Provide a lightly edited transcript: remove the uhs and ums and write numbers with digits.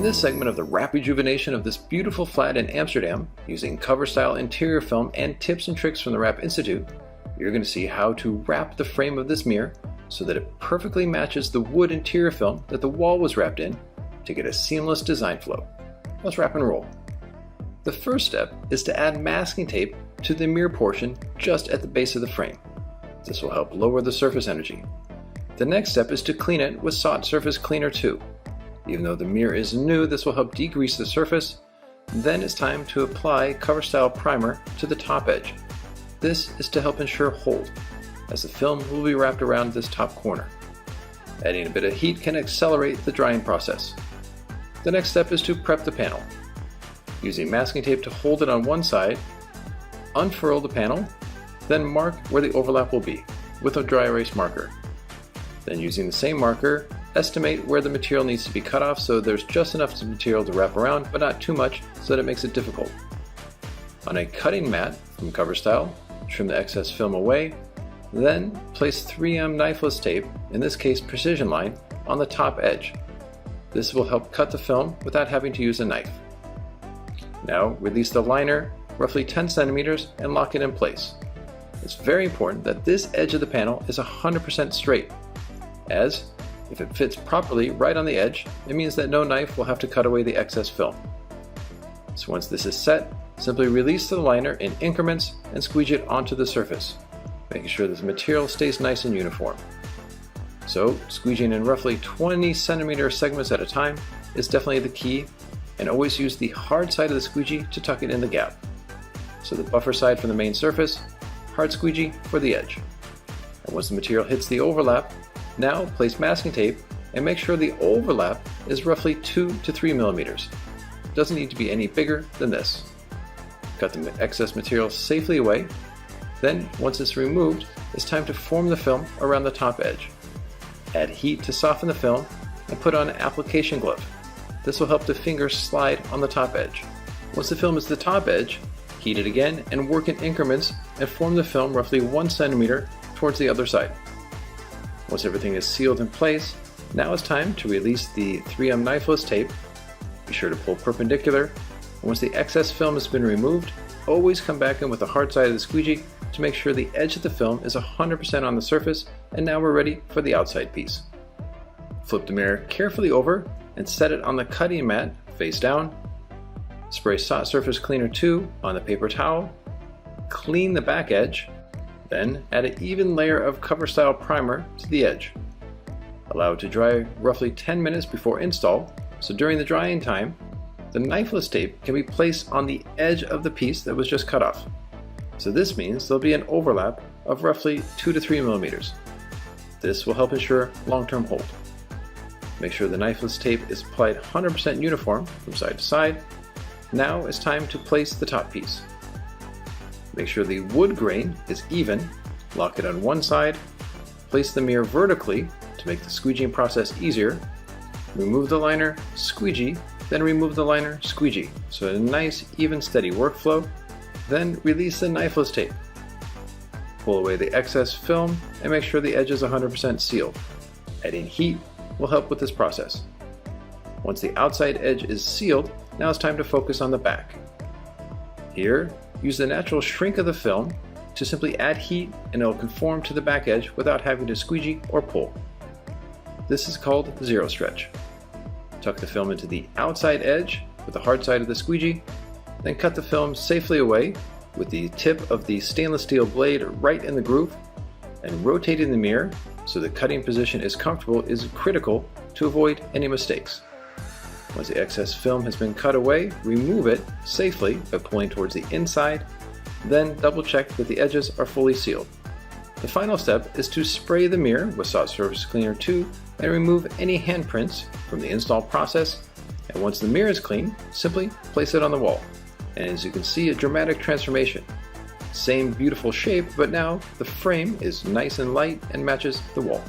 this segment of the wrap rejuvenation of this beautiful flat in Amsterdam, using cover style interior film and tips and tricks from the Wrap Institute, you're going to see how to wrap the frame of this mirror so that it perfectly matches the wood interior film that the wall was wrapped in to get a seamless design flow. Let's wrap and roll. The first step is to add masking tape to the mirror portion just at the base of the frame. This will help lower the surface energy. The next step is to clean it with Soft Surface Cleaner 2. Even though the mirror is new, this will help degrease the surface. Then it's time to apply cover style primer to the top edge. This is to help ensure hold, as the film will be wrapped around this top corner. Adding a bit of heat can accelerate the drying process. The next step is to prep the panel. Using masking tape to hold it on one side, unfurl the panel, then mark where the overlap will be with a dry erase marker. Then using the same marker, estimate where the material needs to be cut off so there's just enough material to wrap around, but not too much so that it makes it difficult. On a cutting mat from Cover Style, trim the excess film away, then place 3M knifeless tape, in this case precision line, on the top edge. This will help cut the film without having to use a knife. Now release the liner roughly 10 centimeters and lock it in place. It's very important that this edge of the panel is 100% straight, as if it fits properly right on the edge, it means that no knife will have to cut away the excess film. So once this is set, simply release the liner in increments and squeeze it onto the surface, making sure that the material stays nice and uniform. So squeezing in roughly 20 centimeter segments at a time is definitely the key, and always use the hard side of the squeegee to tuck it in the gap. So the buffer side from the main surface, hard squeegee for the edge. And once the material hits the overlap, now place masking tape and make sure the overlap is roughly 2 to 3 millimeters. It doesn't need to be any bigger than this. Cut the excess material safely away. Then, once it's removed, it's time to form the film around the top edge. Add heat to soften the film and put on an application glove. This will help the fingers slide on the top edge. Once the film is the top edge, heat it again and work in increments and form the film roughly 1 centimeter towards the other side. Once everything is sealed in place, now it's time to release the 3M knifeless tape. Be sure to pull perpendicular, and once the excess film has been removed, always come back in with the hard side of the squeegee to make sure the edge of the film is 100% on the surface, and now we're ready for the outside piece. Flip the mirror carefully over and set it on the cutting mat face down. Spray Soft Surface Cleaner 2 on the paper towel. Clean the back edge. Then add an even layer of cover style primer to the edge. Allow it to dry roughly 10 minutes before install, so during the drying time, the knifeless tape can be placed on the edge of the piece that was just cut off. So this means there'll be an overlap of roughly 2 to 3 millimeters. This will help ensure long-term hold. Make sure the knifeless tape is applied 100% uniform from side to side. Now it's time to place the top piece. Make sure the wood grain is even, lock it on one side, place the mirror vertically to make the squeegeeing process easier, remove the liner, squeegee, then remove the liner, squeegee, so a nice, even, steady workflow. Then release the knifeless tape. Pull away the excess film and make sure the edge is 100% sealed. Adding heat will help with this process. Once the outside edge is sealed, now it's time to focus on the back. Here, use the natural shrink of the film to simply add heat and it will conform to the back edge without having to squeegee or pull. This is called zero stretch. Tuck the film into the outside edge with the hard side of the squeegee, then cut the film safely away with the tip of the stainless steel blade right in the groove, and rotating the mirror so the cutting position is comfortable is critical to avoid any mistakes. Once the excess film has been cut away, remove it safely by pulling towards the inside, then double check that the edges are fully sealed. The final step is to spray the mirror with Soft Surface Cleaner 2 and remove any handprints from the install process, and once the mirror is clean, simply place it on the wall. And as you can see, a dramatic transformation. Same beautiful shape, but now the frame is nice and light and matches the wall.